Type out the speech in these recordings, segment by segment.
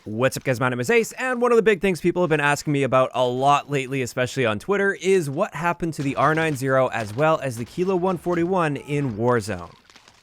What's up guys, my name is Ace, and one of the big things people have been asking me about a lot lately, especially on Twitter, is what happened to the R9-0 as well as the Kilo 141 in Warzone.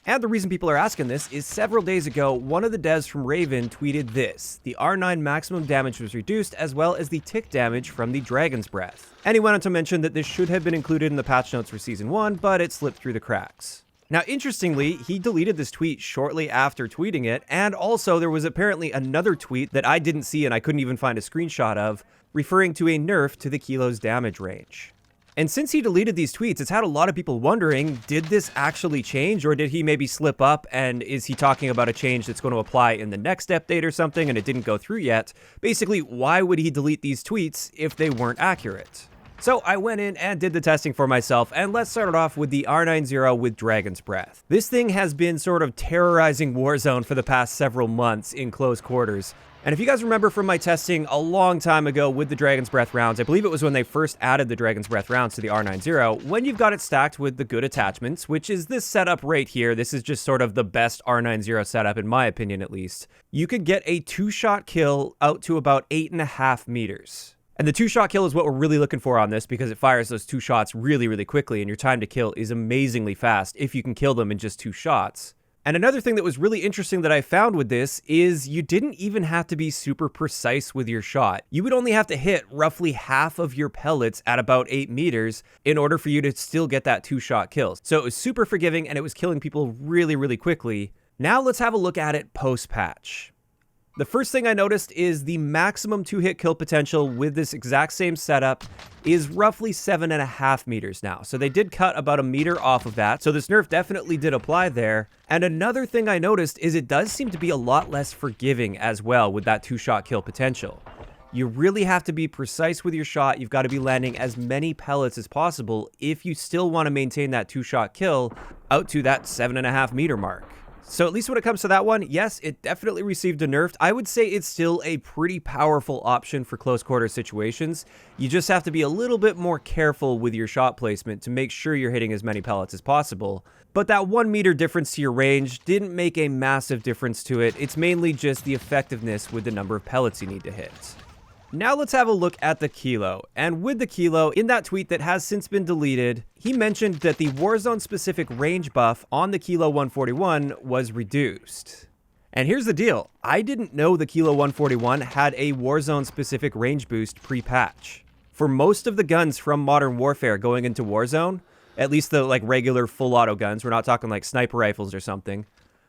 And the reason people are asking this is several days ago, one of the devs from Raven tweeted this: the R9 maximum damage was reduced as well as the tick damage from the Dragon's Breath. And he went on to mention that this should have been included in the patch notes for Season 1, but it slipped through the cracks. Now, interestingly, he deleted this tweet shortly after tweeting it, and also there was apparently another tweet that I didn't see and I couldn't even find a screenshot of, referring to a nerf to the Kilo's damage range. And since he deleted these tweets, it's had a lot of people wondering, did this actually change, or did he maybe slip up, and is he talking about a change that's going to apply in the next update or something and it didn't go through yet? Basically, why would he delete these tweets if they weren't accurate? So I went in and did the testing for myself, and let's start it off with the R9-0 with Dragon's Breath. This thing has been sort of terrorizing Warzone for the past several months in close quarters. And if you guys remember from my testing a long time ago with the Dragon's Breath rounds, I believe it was when they first added the Dragon's Breath rounds to the R9-0, when you've got it stacked with the good attachments, which is this setup right here, this is just sort of the best R9-0 setup in my opinion at least, you could get a 2-shot kill out to about 8.5 meters. And the 2-shot kill is what we're really looking for on this because it fires those 2 shots really, really quickly, and your time to kill is amazingly fast if you can kill them in just 2 shots. And another thing that was really interesting that I found with this is you didn't even have to be super precise with your shot. You would only have to hit roughly half of your pellets at about 8 meters in order for you to still get that 2-shot kill. So it was super forgiving and it was killing people really, really quickly. Now let's have a look at it post-patch. The first thing I noticed is the maximum 2-hit kill potential with this exact same setup is roughly 7.5 meters now. So they did cut about a meter off of that. So this nerf definitely did apply there. And another thing I noticed is it does seem to be a lot less forgiving as well with that 2-shot kill potential. You really have to be precise with your shot. You've got to be landing as many pellets as possible if you still want to maintain that 2-shot kill out to that 7.5 meter mark. So at least when it comes to that one, yes, it definitely received a nerf. I would say it's still a pretty powerful option for close quarter situations. You just have to be a little bit more careful with your shot placement to make sure you're hitting as many pellets as possible. But that 1 meter difference to your range didn't make a massive difference to it. It's mainly just the effectiveness with the number of pellets you need to hit. Now let's have a look at the Kilo. And with the Kilo, in that tweet that has since been deleted, he mentioned that the Warzone-specific range buff on the Kilo 141 was reduced. And here's the deal. I didn't know the Kilo 141 had a Warzone-specific range boost pre-patch. For most of the guns from Modern Warfare going into Warzone, at least the regular full auto guns, we're not talking like sniper rifles or something,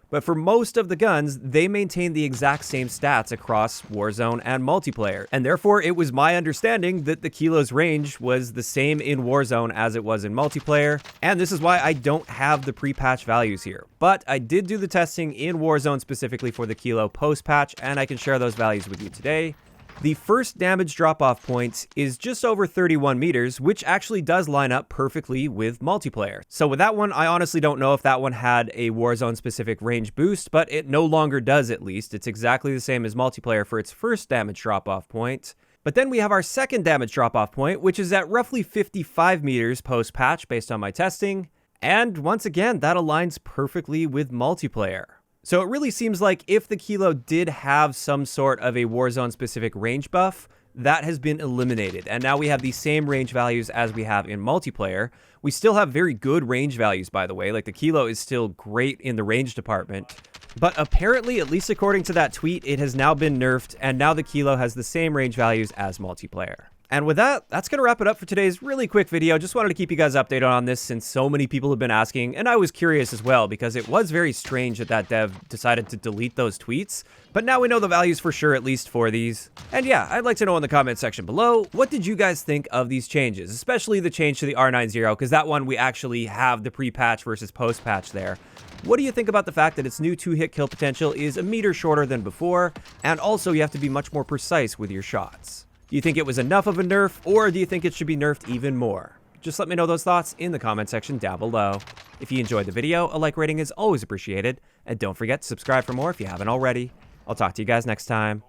but for most of the guns, they maintain the exact same stats across Warzone and multiplayer. And therefore, it was my understanding that the Kilo's range was the same in Warzone as it was in multiplayer. And this is why I don't have the pre-patch values here. But I did do the testing in Warzone specifically for the Kilo post-patch, and I can share those values with you today. The first damage drop-off point is just over 31 meters, which actually does line up perfectly with multiplayer. So with that one, I honestly don't know if that one had a Warzone-specific range boost, but it no longer does at least. It's exactly the same as multiplayer for its first damage drop-off point. But then we have our second damage drop-off point, which is at roughly 55 meters post-patch based on my testing. And once again, that aligns perfectly with multiplayer. So it really seems like if the Kilo did have some sort of a Warzone-specific range buff, that has been eliminated. And now we have the same range values as we have in multiplayer. We still have very good range values, by the way. Like the Kilo is still great in the range department. But apparently, at least according to that tweet, it has now been nerfed, and now the Kilo has the same range values as multiplayer. And with that, that's going to wrap it up for today's really quick video. Just wanted to keep you guys updated on this since so many people have been asking, and I was curious as well because it was very strange that that dev decided to delete those tweets. But now we know the values for sure, at least for these. And yeah, I'd like to know in the comment section below, what did you guys think of these changes? Especially the change to the R9-0, because that one we actually have the pre-patch versus post-patch there. What do you think about the fact that its new 2-hit kill potential is a meter shorter than before, and also you have to be much more precise with your shots? Do you think it was enough of a nerf, or do you think it should be nerfed even more? Just let me know those thoughts in the comment section down below. If you enjoyed the video, a like rating is always appreciated, and don't forget to subscribe for more if you haven't already. I'll talk to you guys next time.